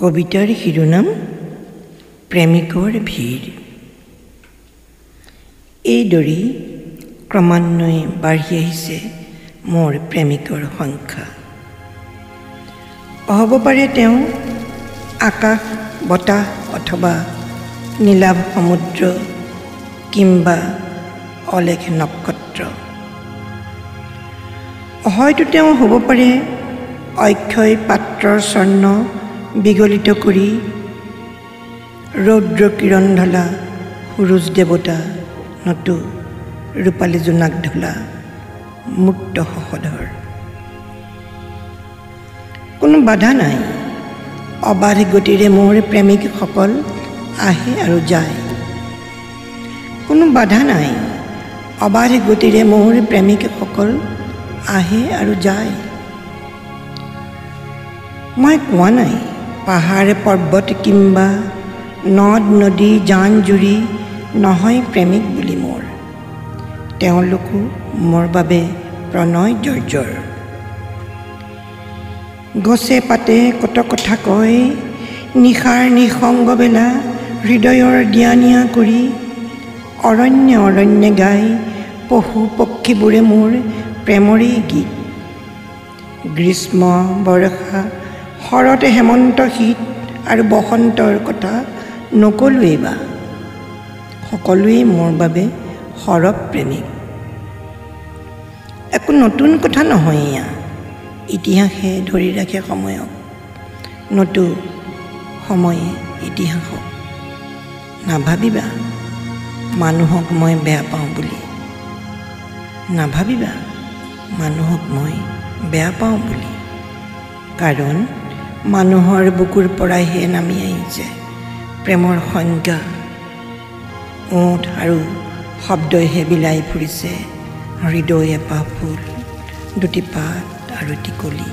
কবিতাৰ শিৰোনাম প্ৰেমিকৰ ভিৰ। এইদৰে ক্ৰমান্বয়ে বাঢ়ি আহিছে মোৰ প্ৰেমিকৰ সংখ্যা। হ'ব পাৰে তেওঁ আকাশ বতাহ অথবা নীলাভ সমুদ্ৰ কিম্বা অলেখ নক্ষত্ৰ। হয়তো তেওঁ হ'ব পাৰে অক্ষয় পাত্ৰৰ স্বৰ্ণ বিগলিত কৰি ৰৌদ্ৰ কিৰণ ঢলা সূৰুজ দেৱতা নতু ৰূপালী জোনাক ঢলা মুক্ত সহধৰ। কোনো বাধা নাই, অবাধ গতিৰে মোৰ প্ৰেমিকসকল আহে আৰু যায়। কোনো বাধা নাই, অবাধ গতিৰে মোৰ প্ৰেমিকসকল আহে আৰু যায়। মই কোৱা নাই পাহাৰ পৰ্বত কিম্বা নদ নদী জান জুৰি নহয় প্ৰেমিক বুলি মোৰ। তেওঁলোকো মোৰ বাবে প্ৰণয় জৰ্জৰ। গছে পাতে কত কথা কয়, নিশাৰ নিসংগ বেলা হৃদয়ৰ দিয়া নিয়া কৰি অৰণ্যে অৰণ্যে গাই পশু পক্ষীবোৰে মোৰ প্ৰেমৰে গীত। গ্ৰীষ্ম বৰ্ষা শৰৎ হেমন্ত শীত আৰু বসন্তৰ কথা নকলোৱেই বা, সকলোৱেই মোৰ বাবে সৰৱ প্ৰেমিক। একো নতুন কথা নহয় এয়া, ইতিহাসে ধৰি ৰাখে সময়ক, নতু সময়ে ইতিহাসক। নাভাবিবা মানুহক মই বেয়া পাওঁ বুলি, নাভাবিবা মানুহক মই বেয়া পাওঁ বুলি। কাৰণ মানুহৰ বুকুৰ পৰাইহে নামি আহিছে প্ৰেমৰ সংজ্ঞা। ওঠ আৰু শব্দইহে বিলাই ফুৰিছে হৃদয় এপাহ ফুল, দুটি পাত আৰু এটি কলি।